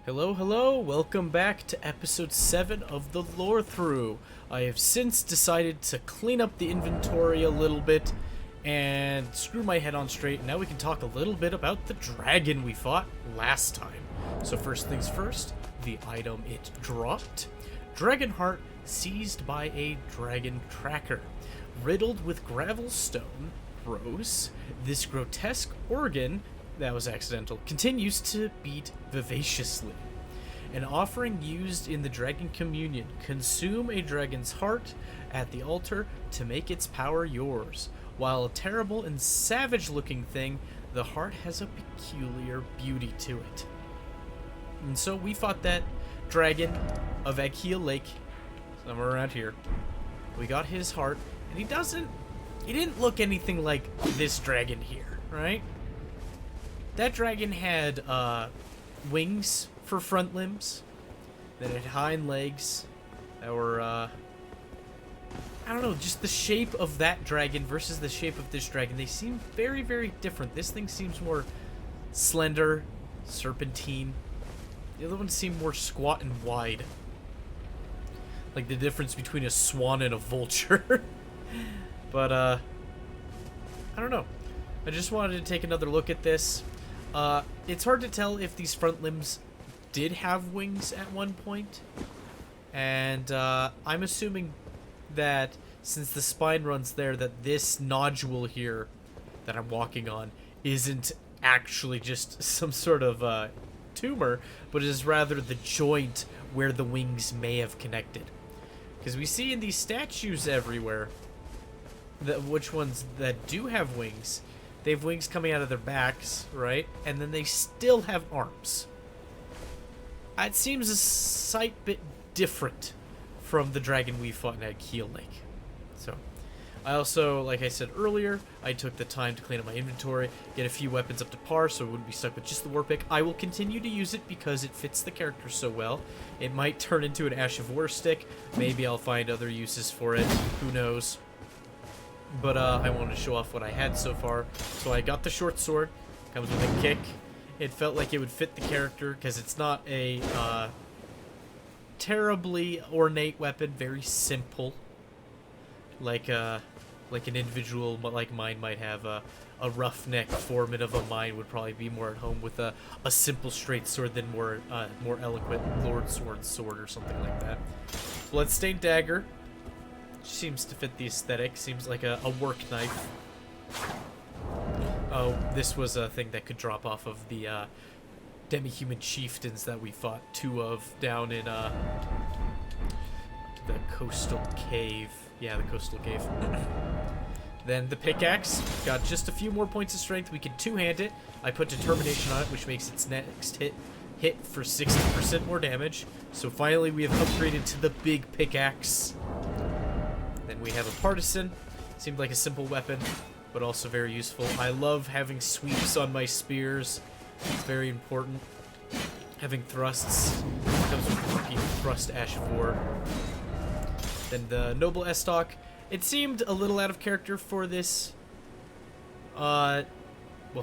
Hello, hello, welcome back to episode 7 of the Lorethrough. I have since decided to clean up the inventory a little bit and screw my head on straight, and now we can talk a little bit about the dragon we fought last time. So first things first, the item it dropped. Dragon Heart seized by a dragon tracker. Riddled with gravel stone, gross, this grotesque organ that was accidental, continues to beat vivaciously. An offering used in the dragon communion. Consume a dragon's heart at the altar to make its power yours. While a terrible and savage looking thing, the heart has a peculiar beauty to it. And so we fought that dragon of Agheel Lake, somewhere around here. We got his heart, and he didn't look anything like this dragon here, right? That dragon had wings for front limbs, that had hind legs that were, I don't know, just the shape of that dragon versus the shape of this dragon. They seem very, very different. This thing seems more slender, serpentine. The other ones seem more squat and wide. Like the difference between a swan and a vulture. But, I don't know. I just wanted to take another look at this. It's hard to tell if these front limbs did have wings at one point. And, I'm assuming that since the spine runs there, that this nodule here that I'm walking on isn't actually just some sort of, tumor, but is rather the joint where the wings may have connected. Because we see in these statues everywhere, which ones that do have wings, they have wings coming out of their backs, right? And then they still have arms. It seems a slight bit different from the dragon we fought in Agheel Lake. So, I also, like I said earlier, I took the time to clean up my inventory, get a few weapons up to par so I wouldn't be stuck with just the war pick. I will continue to use it because it fits the character so well. It might turn into an Ash of War stick. Maybe I'll find other uses for it. Who knows? But I wanted to show off what I had so far. So I got the short sword. Comes with a kick. It felt like it would fit the character because it's not a terribly ornate weapon. Very simple. Like an individual like mine might have. A roughneck foreman of a mine would probably be more at home with a simple straight sword than more eloquent Lord sword or something like that. Bloodstained dagger. Seems to fit the aesthetic. Seems like a work knife. Oh, this was a thing that could drop off of the demi-human chieftains that we fought two of down in the coastal cave. Yeah, the coastal cave. Then the pickaxe. Got just a few more points of strength. We can two-hand it. I put determination on it, which makes its next hit for 60% more damage. So finally we have upgraded to the big pickaxe. Then we have a partisan. Seemed like a simple weapon, but also very useful. I love having sweeps on my spears. It's very important. Having thrusts. Comes with the repeat thrust Ash of War. Then the Noble Estoc. It seemed a little out of character for this,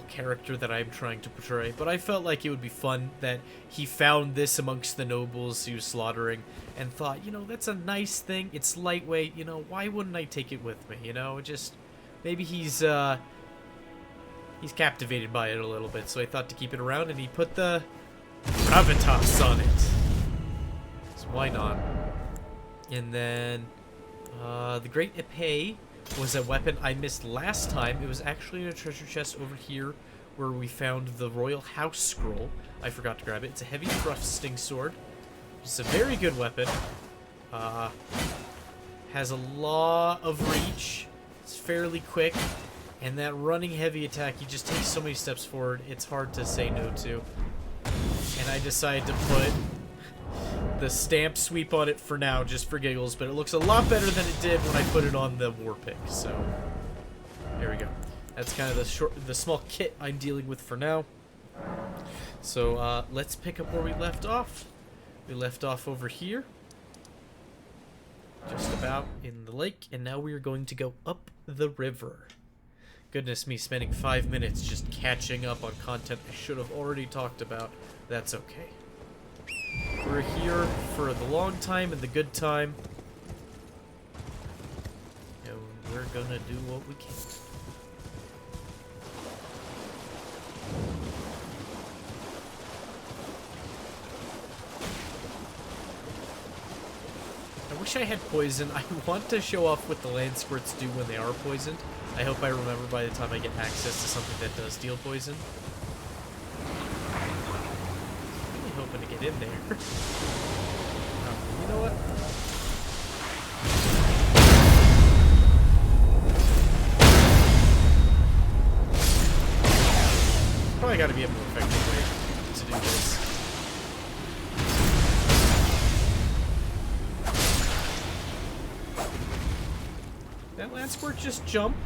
character that I'm trying to portray, but I felt like it would be fun that he found this amongst the nobles he was slaughtering and thought, you know, that's a nice thing, it's lightweight, you know, why wouldn't I take it with me, you know, just, maybe he's captivated by it a little bit, so I thought to keep it around, and he put the gravitas on it, so why not? And then, the Great Epee was a weapon I missed last time. It was actually in a treasure chest over here where we found the Royal House Scroll. I forgot to grab it. It's a heavy thrusting sword. It's a very good weapon. Has a lot of reach. It's fairly quick. And that running heavy attack, you just take so many steps forward, it's hard to say no to. And I decided to put the stamp sweep on it for now, just for giggles, but it looks a lot better than it did when I put it on the war pick, so there we go. That's kind of the small kit I'm dealing with for now. So let's pick up where we left off. We left off over here, just about in the lake, and now we are going to go up the river. Goodness me, spending 5 minutes just catching up on content I should have already talked about. That's okay. are here for the long time and the good time. And we're gonna do what we can. I wish I had poison. I want to show off what the land squirts do when they are poisoned. I hope I remember by the time I get access to something that does deal poison. I'm really hoping to get in there. You know what? Probably got to be a more effective way to do this. That land squirt just jump.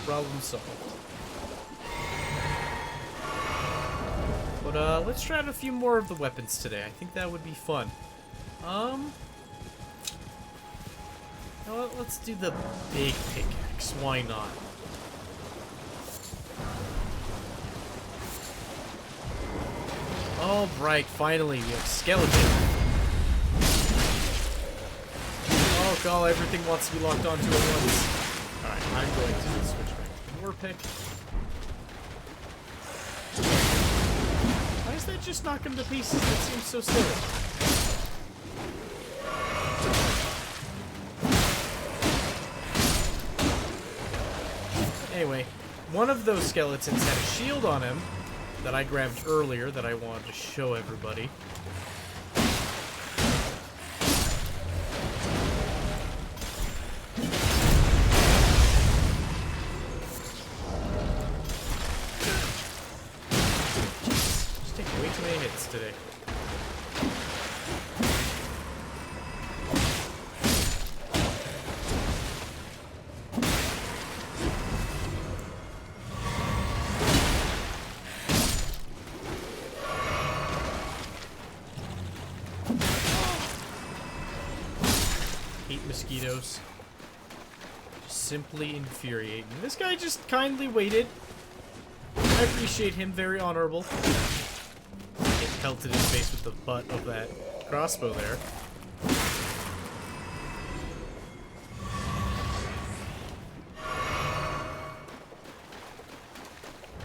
Problem solved. But let's try out a few more of the weapons today. I think that would be fun. You know what? Let's do the big pickaxe. Why not? Oh, right. Finally, we have skeleton. Oh, God. Everything wants to be locked onto at once. Alright, I'm going to switch back to the war pick. Why is that just knocking him to pieces? That seems so silly. Anyway, one of those skeletons had a shield on him that I grabbed earlier that I wanted to show everybody. Just taking way too many hits today. Mosquitoes. Just simply infuriating. This guy just kindly waited. I appreciate him. Very honorable. Get pelted in the face with the butt of that crossbow there.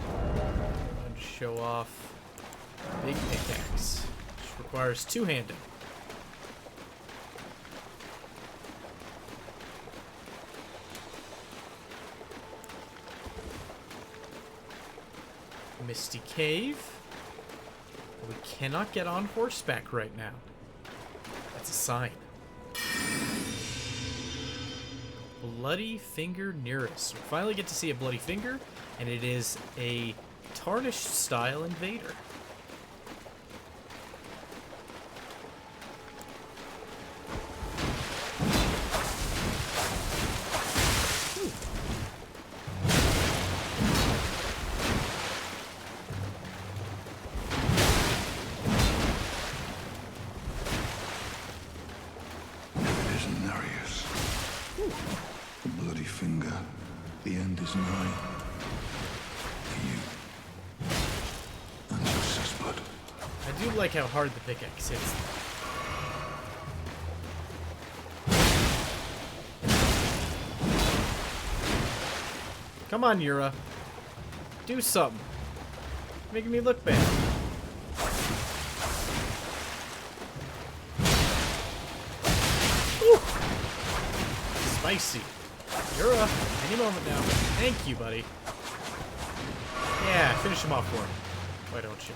I'm going to show off big pickaxe, which requires two-handed. Misty Cave. We cannot get on horseback right now. That's a sign. Bloody Finger nearest. We finally get to see a bloody finger, and it is a tarnished style invader. Bloody finger, the end is nigh. For you. And your sis blood. I do like how hard the pickaxe hits. Come on, Yura. Do something. Making me look bad. Ooh. Spicy. Yura, any moment now. Thank you, buddy. Yeah, finish him off for me. Why don't you?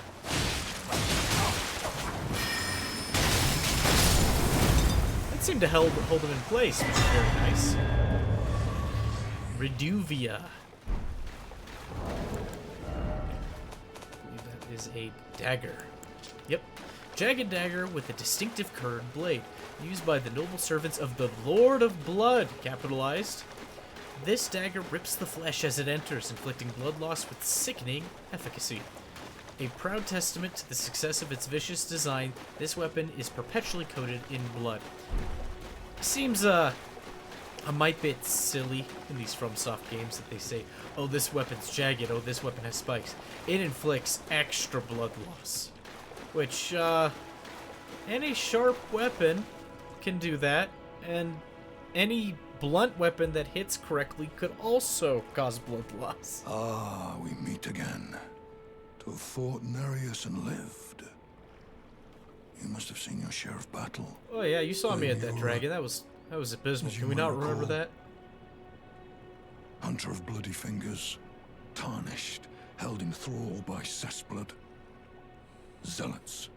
That seemed to hold him in place, which is very nice. Reduvia. That is a dagger. Yep. Jagged dagger with a distinctive curved blade, used by the noble servants of the Lord of Blood, capitalized. This dagger rips the flesh as it enters, inflicting blood loss with sickening efficacy. A proud testament to the success of its vicious design, this weapon is perpetually coated in blood. Seems a mite bit silly in these FromSoft games that they say, oh, this weapon's jagged, oh, this weapon has spikes. It inflicts extra blood loss. Which, any sharp weapon can do that, and any blunt weapon that hits correctly could also cause blood loss. Ah, we meet again. To have fought Nereus and lived. You must have seen your share of battle. Oh yeah, you saw me at that Yura. dragon. That was abysmal. As Can you we might not remember recall. that? Hunter of bloody fingers, tarnished, held in thrall by cessblood. Zealots,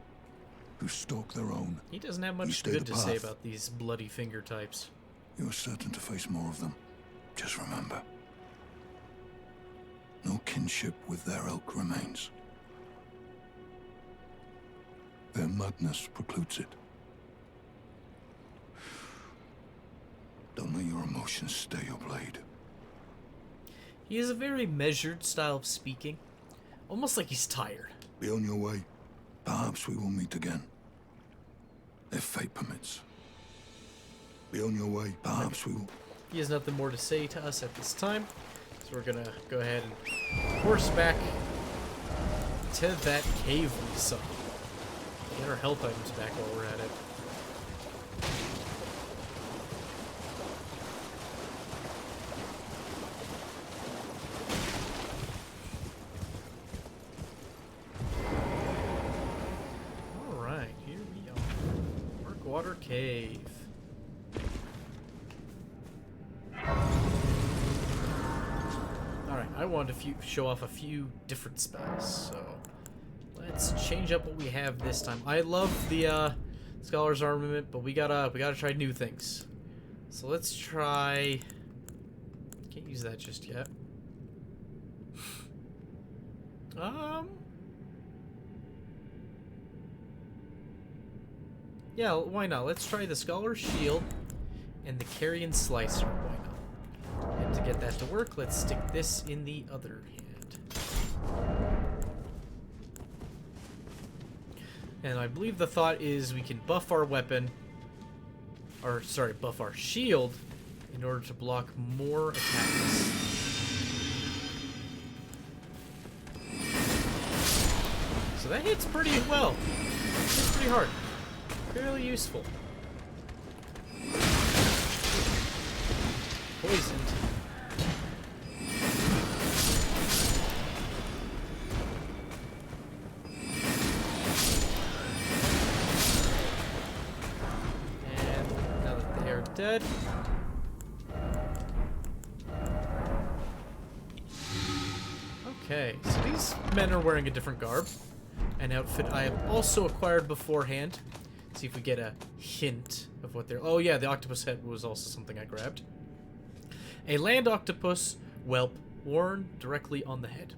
who stalk their own. He doesn't have You much stay good the to say path. about these bloody finger types. You're certain to face more of them. Just remember. No kinship with their ilk remains. Their madness precludes it. Don't let your emotions stay your blade. He has a very measured style of speaking, almost like he's tired. Be on your way. Perhaps we will meet again. If fate permits. Be on your way. Perhaps we will. He has nothing more to say to us at this time, so we're gonna go ahead and horse back to that cave we saw. Get our health items back while we're at it. Alright, here we are. Darkwater Cave. Alright, I wanted to show off a few different spells, so let's change up what we have this time. I love the Scholar's Armament, but we gotta try new things. So let's try. Can't use that just yet. Yeah, why not? Let's try the Scholar's Shield and the Carrion Slicer. Why not? And to get that to work, let's stick this in the other hand. And I believe the thought is we can buff our weapon, or sorry, buff our shield in order to block more attacks. So that hits pretty well. Hits pretty hard. Fairly useful. Poisoned. And now that they are dead. Okay, so these men are wearing a different garb. An outfit I have also acquired beforehand. See if we get a hint of what they're... Oh yeah, the octopus head was also something I grabbed. A land octopus whelp worn directly on the head.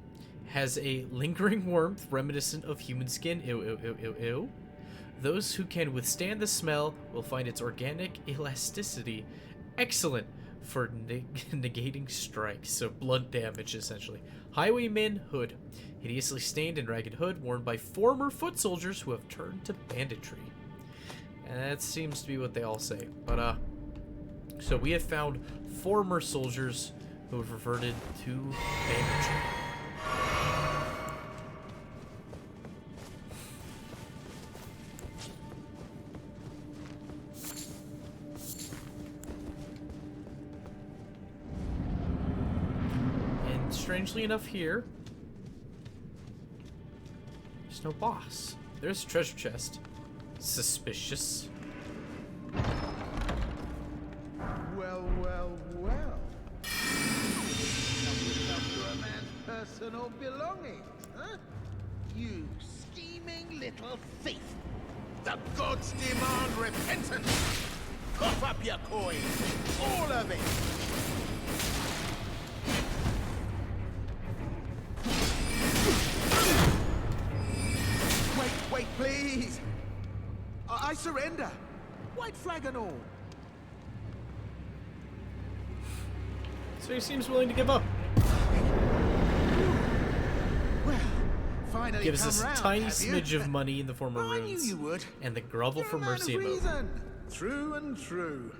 Has a lingering warmth reminiscent of human skin. Ew, ew, ew, ew, ew. Those who can withstand the smell will find its organic elasticity excellent for negating strikes. So blunt damage, essentially. Highwayman hood. Hideously stained and ragged hood worn by former foot soldiers who have turned to banditry. And that seems to be what they all say. But, so we have found former soldiers who have reverted to banditry. And strangely enough here, there's no boss. There's a treasure chest. Suspicious. Well, well, well. Something after a man's personal belongings, huh? You scheming little thief. The gods demand repentance. Cough up your coin. All of it. Wait, please. I surrender. White flag and all. So he seems willing to give up. Well, Finally gives come us a round, tiny have you? smidge of money in the form of I knew runes you would. and the grovel You're for a man mercy of emote. reason. True and true.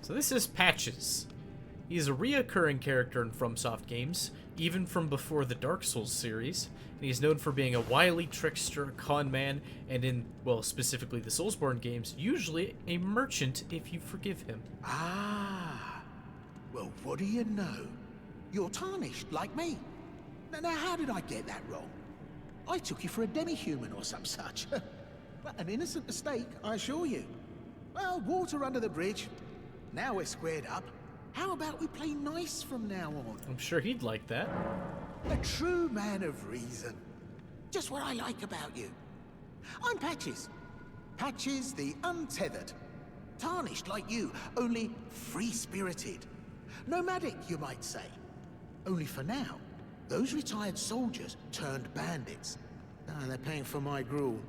So this is Patches. He's a reoccurring character in FromSoft games, even from before the Dark Souls series, and he's known for being a wily trickster, a con man, and in, well, specifically the Soulsborne games, usually a merchant if you forgive him. Ah. Well, what do you know? You're tarnished, like me. Now, how did I get that wrong? I took you for a demi-human or some such. But an innocent mistake, I assure you. Well, water under the bridge. Now we're squared up. How about we play nice from now on? I'm sure he'd like that. A true man of reason. Just what I like about you. I'm Patches. Patches the Untethered. Tarnished like you, only free-spirited. Nomadic, you might say. Only for now, those retired soldiers turned bandits. They're paying for my gruel.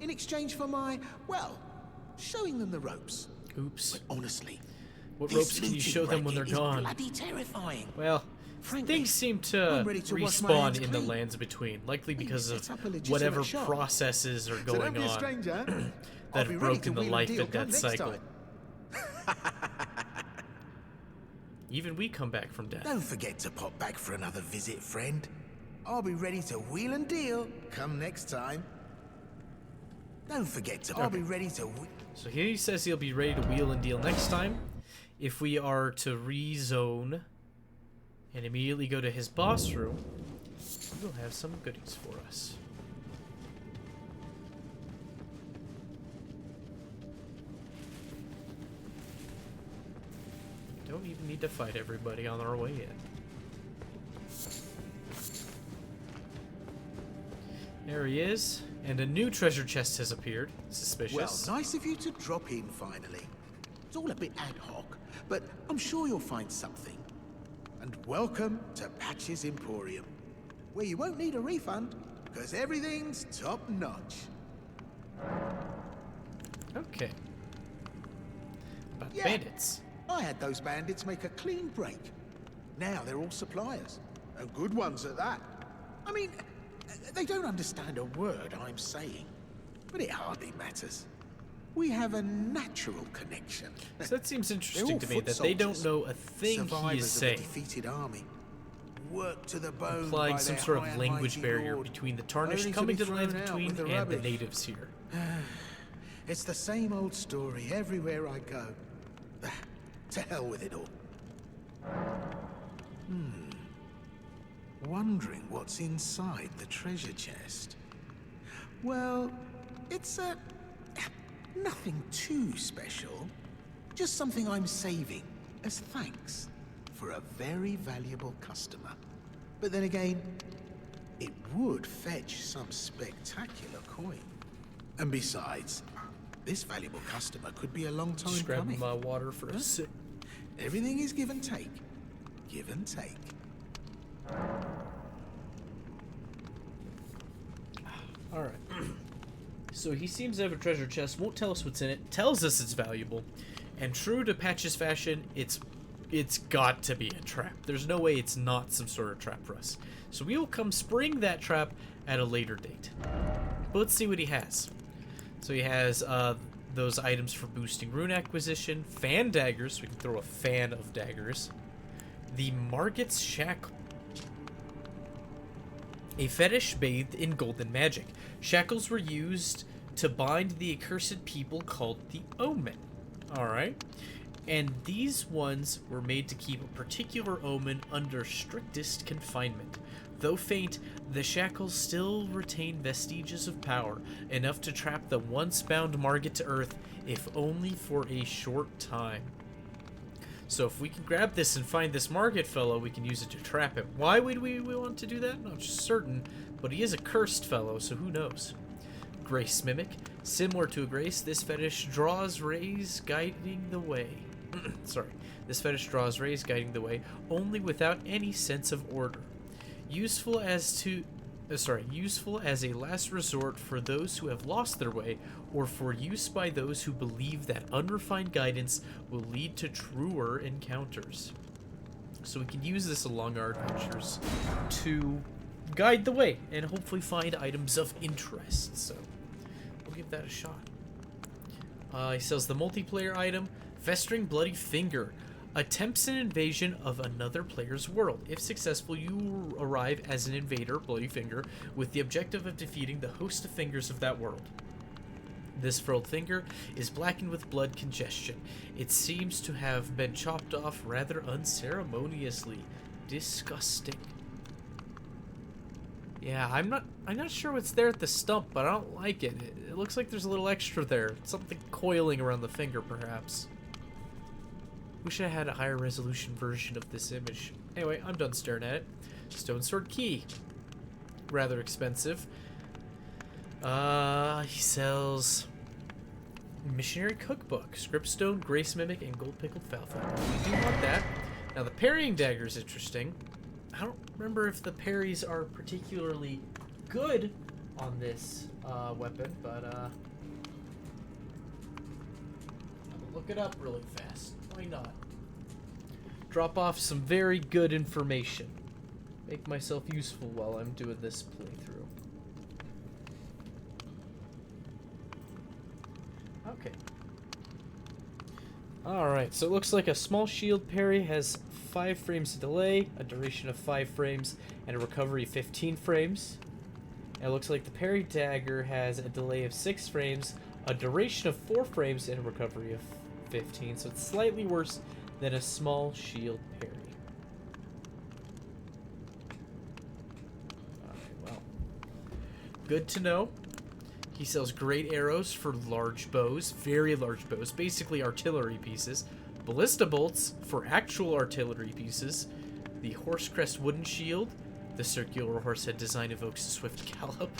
In exchange for my, well, showing them the ropes. Oops. But honestly, What this ropes can you looting show them when they're racket is gone? bloody terrifying. Well, Frankly, things seem to I'm ready to wash my respawn hands in the clean. lands between, likely because set of up a legitimate whatever shop. processes are So going don't be a on stranger. that have broken the life and death cycle. Even we come back from death. Don't forget to pop back for another visit, friend. I'll be ready to wheel and deal come next time. Don't forget to... I'll be ready to... So he says he'll be ready to wheel and deal next time. If we are to rezone and immediately go to his boss room, he'll have some goodies for us. Don't even need to fight everybody on our way in. There he is, and a new treasure chest has appeared. Suspicious. Well, nice of you to drop in finally. It's all a bit ad hoc, but I'm sure you'll find something. And welcome to Patches Emporium, where you won't need a refund, because everything's top-notch. Okay. About Yeah. bandits. I had those bandits make a clean break. Now they're all suppliers, and good ones at that. I mean, they don't understand a word I'm saying, but it hardly matters. We have a natural connection. So that seems They're interesting all to me, foot that they don't soldiers, know a thing he is survivors of a saying, defeated army, worked to the bone implying by some their sort high of and language mighty barrier lord, between the Tarnished only coming be to the lands thrown out between with the and the rubbish. natives here. It's the same old story everywhere I go. To hell with it all. Wondering what's inside the treasure chest. Well, it's nothing too special. Just something I'm saving as thanks for a very valuable customer. But then again, it would fetch some spectacular coin. And besides, this valuable customer could be a long time Just grabbing coming. my water for a sip. Everything is give and take. Give and take. Alright. So he seems to have a treasure chest, won't tell us what's in it, tells us it's valuable, and true to Patch's fashion, it's got to be a trap. There's no way it's not some sort of trap for us. So we will come spring that trap at a later date. But let's see what he has. So he has those items for boosting rune acquisition, fan daggers, we can throw a fan of daggers, the Margot's Shackle, a fetish bathed in golden magic. Shackles were used to bind the accursed people called the Omen. Alright. And these ones were made to keep a particular omen under strictest confinement. Though faint, the shackles still retain vestiges of power, enough to trap the once-bound Margot to earth, if only for a short time. So if we can grab this and find this Margot fellow, we can use it to trap him. Why would we want to do that? Not certain, but he is a cursed fellow, so who knows. Grace Mimic. Similar to a Grace, this fetish draws rays guiding the way. Sorry. This fetish draws rays guiding the way, only without any sense of order. Useful as a last resort for those who have lost their way, or for use by those who believe that unrefined guidance will lead to truer encounters. So we can use this along our adventures to guide the way and hopefully find items of interest. So we'll give that a shot. He sells the multiplayer item, Festering Bloody Finger. Attempts an invasion of another player's world. If successful, you arrive as an invader, Bloody Finger, with the objective of defeating the host of fingers of that world. This furrowed finger is blackened with blood congestion. It seems to have been chopped off rather unceremoniously. Disgusting. Yeah, I'm not sure what's there at the stump, but I don't like it. It looks like there's a little extra there. Something coiling around the finger, perhaps. Wish I had a higher resolution version of this image. Anyway, I'm done staring at it. Stone Sword Key. Rather expensive. He sells Missionary Cookbook, Scriptstone, Grace Mimic, and Gold Pickled Falfa. We do want that. Now the parrying dagger is interesting. I don't remember if the parries are particularly good on this weapon, but I'm gonna look it up really fast. Why not? Drop off some very good information. Make myself useful while I'm doing this playthrough. Okay. Alright, so it looks like a small shield parry has 5 frames of delay, a duration of 5 frames, and a recovery of 15 frames. And it looks like the parry dagger has a delay of 6 frames, a duration of 4 frames, and a recovery of 15. So it's slightly worse than a small shield parry. Okay, well. Good to know. He sells great arrows for large bows, very large bows, basically artillery pieces. Ballista bolts for actual artillery pieces. The horse crest wooden shield. The circular horse head design evokes a swift gallop.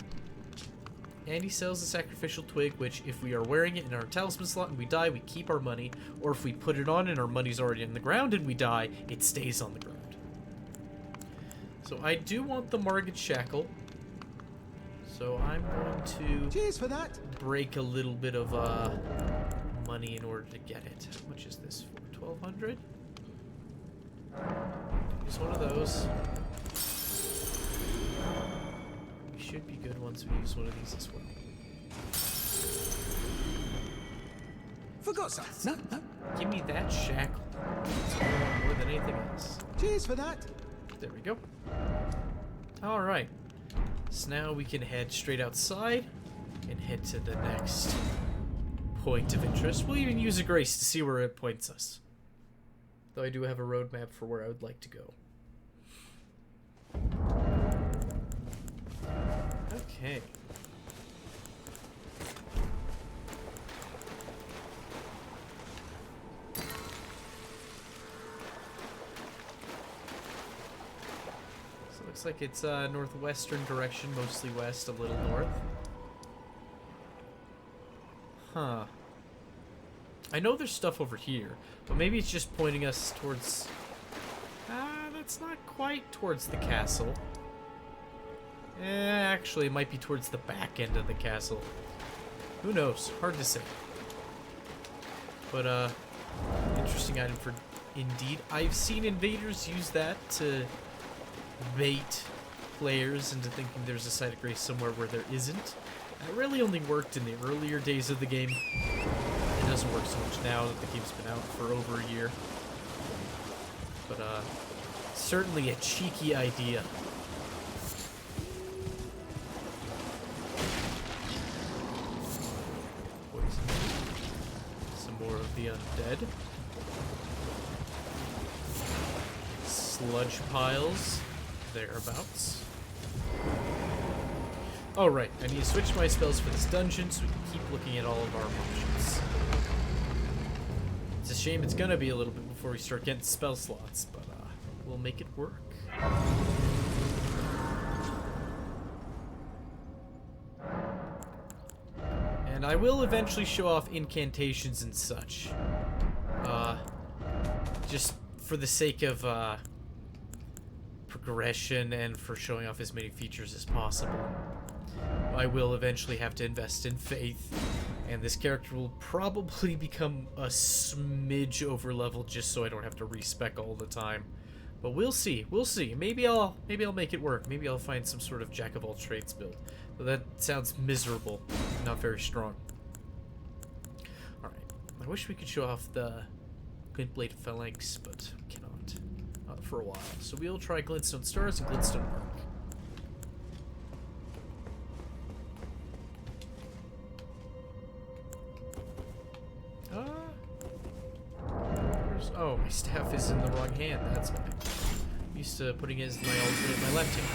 And he sells the sacrificial twig, which if we are wearing it in our talisman slot and we die, we keep our money. Or if we put it on and our money's already in the ground and we die, it stays on the ground. So I do want the Margit Shackle. So I'm going to Cheers for that. break a little bit of money in order to get it. How much is this for? 1,200? Use one of those. We should be good once we use one of these as well. Forgot something. No. Give me that shackle. That's what I want more than anything else. Cheers for that. There we go. Alright. So now we can head straight outside and head to the next point of interest. We'll even use a grace to see where it points us. Though I do have a roadmap for where I would like to go. Okay. So it looks like it's northwestern direction, mostly west, a little north. Huh. I know there's stuff over here, but maybe it's just pointing us towards... that's not quite towards the castle. Actually, it might be towards the back end of the castle. Who knows? Hard to say. But, interesting item for Indeed. I've seen invaders use that to bait players into thinking there's a site of grace somewhere where there isn't. That really only worked in the earlier days of the game. It doesn't work so much now that the game's been out for over a year. But, certainly a cheeky idea. Some more of the undead. Sludge piles. Thereabouts. Oh, right. I need to switch my spells for this dungeon so we can keep looking at all of our options. It's a shame it's gonna be a little bit before we start getting spell slots, but we'll make it work. And I will eventually show off incantations and such. Just for the sake of progression and for showing off as many features as possible. I will eventually have to invest in faith, and this character will probably become a smidge over leveled just so I don't have to respec all the time. But we'll see. We'll see. Maybe I'll make it work. Maybe I'll find some sort of jack of all trades build. But that sounds miserable. Not very strong. Alright. I wish we could show off the Glintblade Phalanx, but we cannot. Not for a while. So we'll try Glintstone Stars and Glintstone Arc. Oh, my staff is in the wrong hand. That's why. I'm used to putting it as my alternate in my left hand.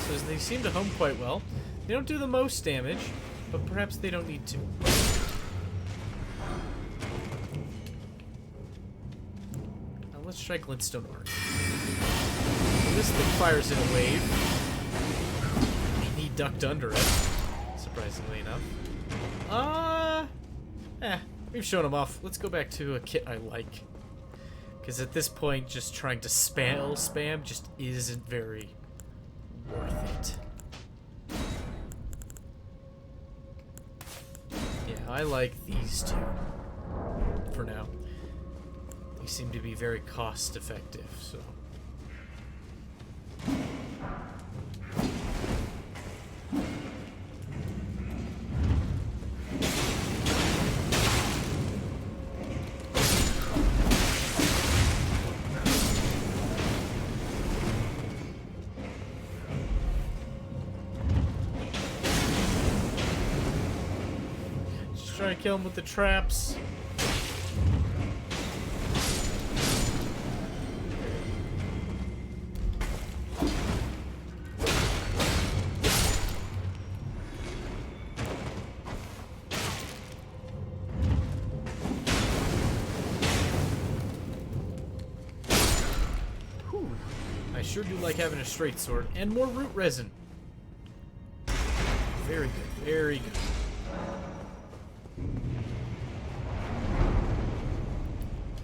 So they seem to home quite well. They don't do the most damage, but perhaps they don't need to. Let's try Glintstone Arc. So this thing fires in a wave. And he ducked under it, surprisingly enough. We've shown him off. Let's go back to a kit I like. Because at this point, just trying to spam just isn't very worth it. Yeah, I like these two. For now. They seem to be very cost effective, so. Just trying to kill him with the traps. I sure do like having a straight sword and more root resin. Very good, very good.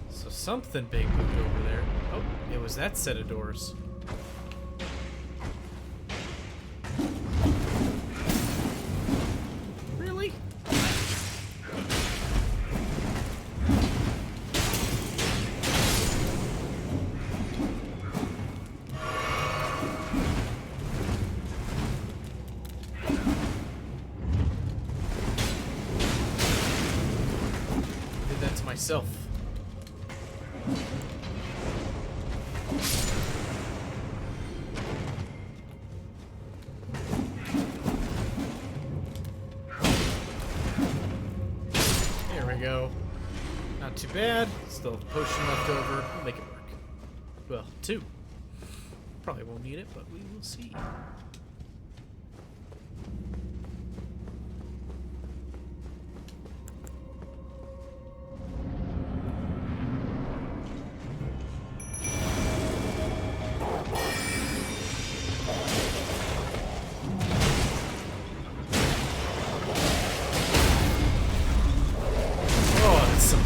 So something big moved over there. Oh, it was that set of doors. Really? Myself. There we go. Not too bad. Still have a potion left over. We'll make it work. Well, 2. Probably won't need it, but we will see.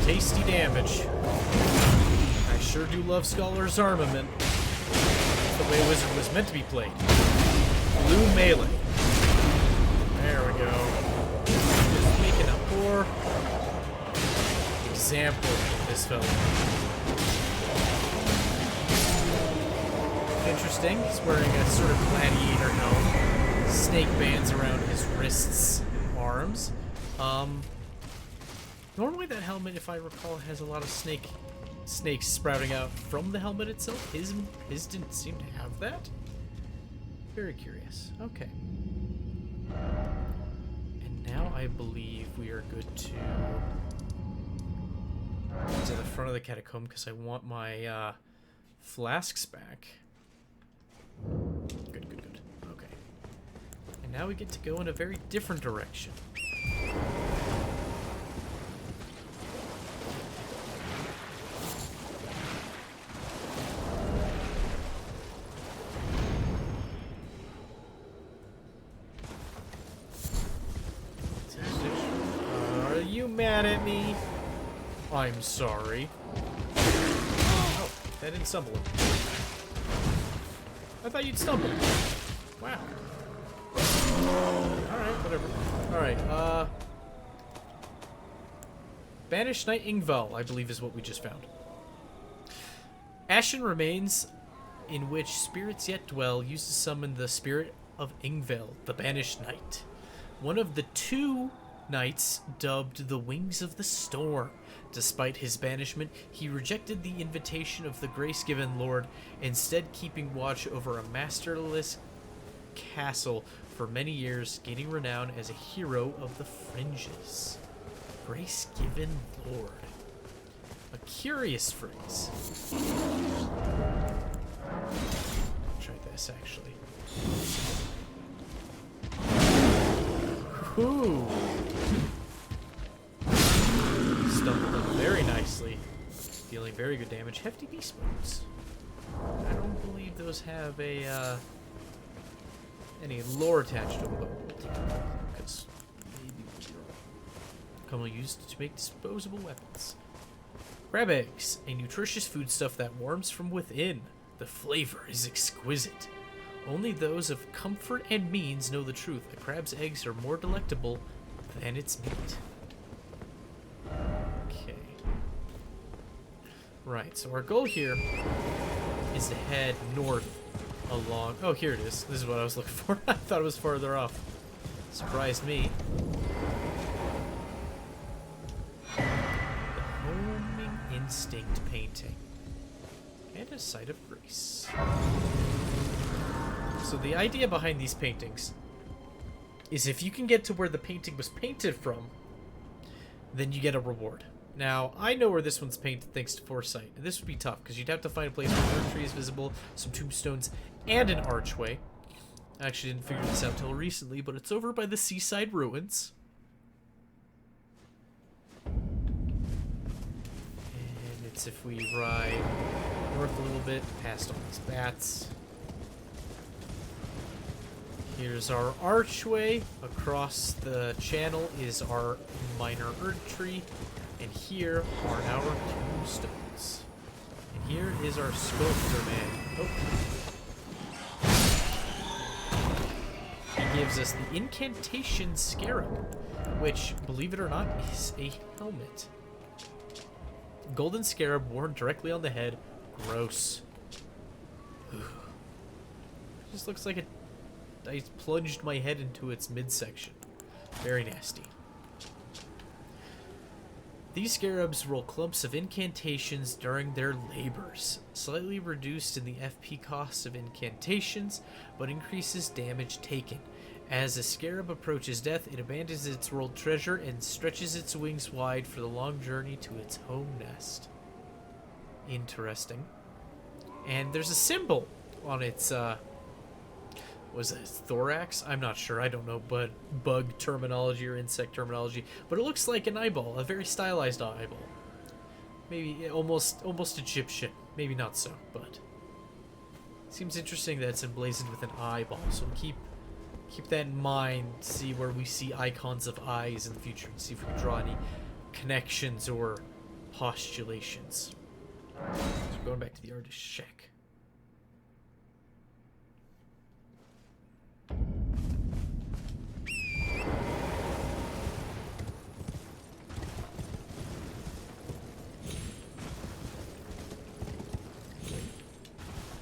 Tasty damage. I sure do love Scholar's Armament. That's the way Wizard was meant to be played. Blue melee. There we go. Just making a poor example of this fellow. Interesting. He's wearing a sort of gladiator helm. Snake bands around his wrists and arms. Normally that helmet, if I recall, has a lot of snakes sprouting out from the helmet itself. His didn't seem to have that. Very curious. Okay. And now I believe we are good to the front of the catacomb because I want my flasks back. Good. Okay. And now we get to go in a very different direction. Mad at me? I'm sorry. Oh, that didn't stumble him. I thought you'd stumble. Wow. Alright, whatever. Alright, Banished Knight Ingval, I believe is what we just found. Ashen remains in which spirits yet dwell, used to summon the spirit of Ingval, the Banished Knight. One of the two knights dubbed the Wings of the Storm. Despite his banishment, he rejected the invitation of the grace-given lord, instead keeping watch over a masterless castle for many years, gaining renown as a hero of the fringes. Grace-given lord. A curious phrase. Try this, actually. Ooh. Stumbled up very nicely, dealing very good damage. Hefty beast bones. I don't believe those have a any lore attached to them, but we'll take it because maybe we'll used to make disposable weapons. Crab eggs, a nutritious foodstuff that warms from within. The flavor is exquisite. Only those of comfort and means know the truth. A crab's eggs are more delectable than its meat. Okay. Right, so our goal here is to head north along... Oh, here it is. This is what I was looking for. I thought it was farther off. Surprised me. The Homing Instinct painting. And a Site of Grace. So the idea behind these paintings is if you can get to where the painting was painted from, then you get a reward. Now, I know where this one's painted thanks to foresight. This would be tough, because you'd have to find a place where an tree is visible, some tombstones, and an archway. I actually didn't figure this out till recently, but it's over by the seaside ruins. And it's if we ride north a little bit, past all these bats. Here's our archway. Across the channel is our minor Erdtree. And here are our tombstones. And here is our sculptor man. Oh. He gives us the incantation scarab, which, believe it or not, is a helmet. Golden scarab worn directly on the head. Gross. Just looks like I plunged my head into its midsection. Very nasty. These scarabs roll clumps of incantations during their labors, slightly reduced in the FP cost of incantations, but increases damage taken. As a scarab approaches death, it abandons its rolled treasure and stretches its wings wide for the long journey to its home nest. Interesting. And there's a symbol on its, was it thorax? I'm not sure. I don't know, but bug terminology or insect terminology. But it looks like an eyeball, a very stylized eyeball. Maybe almost Egyptian. Maybe not so, but it seems interesting that it's emblazoned with an eyeball. So we'll keep that in mind. See where we see icons of eyes in the future, and see if we can draw any connections or postulations. So going back to the artist's shack.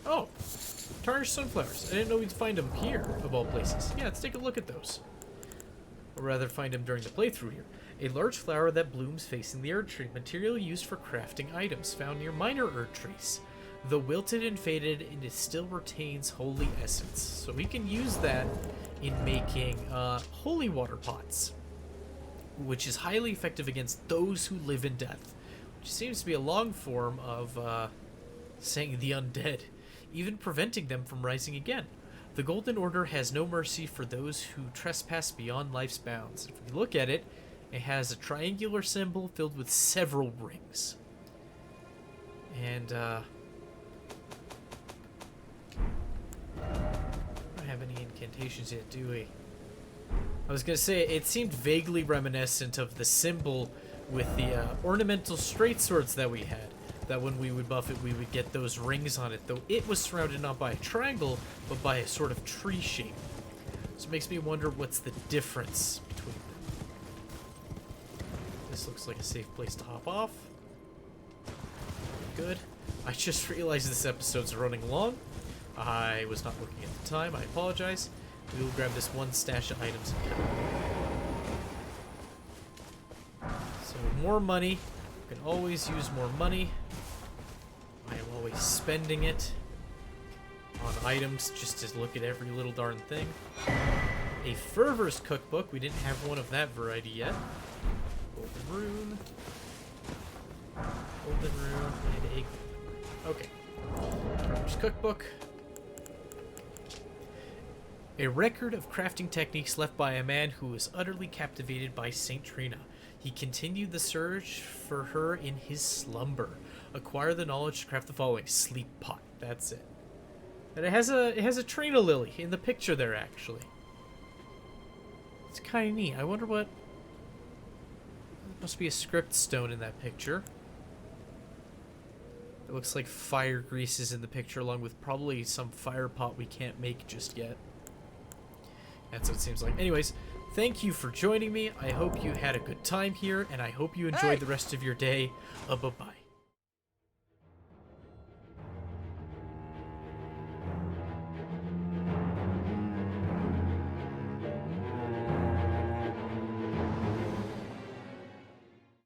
Oh, tarnished sunflowers. I didn't know we'd find them here, of all places. Yeah, let's take a look at those. Or rather, find them during the playthrough here. A large flower that blooms facing the Erdtree. Material used for crafting items, found near minor Erdtrees. Though wilted and faded, it still retains holy essence. So we can use that in making holy water pots, which is highly effective against those who live in death. Which seems to be a long form of saying the undead, even preventing them from rising again. The Golden Order has no mercy for those who trespass beyond life's bounds. If we look at it, it has a triangular symbol filled with several rings. And, I don't have any incantations yet, do we? I was gonna say, it seemed vaguely reminiscent of the symbol with the ornamental straight swords that we had. that when we would buff it, we would get those rings on it, though it was surrounded not by a triangle, but by a sort of tree shape. So it makes me wonder what's the difference between them. This looks like a safe place to hop off. Good. I just realized this episode's running long. I was not looking at the time. I apologize. We will grab this one stash of items and head on. So more money. You can always use more money. I am always spending it on items just to look at every little darn thing. A Fervor's cookbook. We didn't have one of that variety yet. Golden rune. Golden rune and egg. Okay. Fervor's cookbook. A record of crafting techniques left by a man who was utterly captivated by Saint Trina. He continued the search for her in his slumber. Acquire the knowledge to craft the following: sleep pot. That's it. And it has a Trina lily in the picture there, actually. It's kind of neat. I wonder what. Must be a script stone in that picture. It looks like fire grease is in the picture, along with probably some fire pot we can't make just yet. That's what it seems like. Anyways, thank you for joining me. I hope you had a good time here, and I hope you enjoyed the rest of your day. Bye-bye.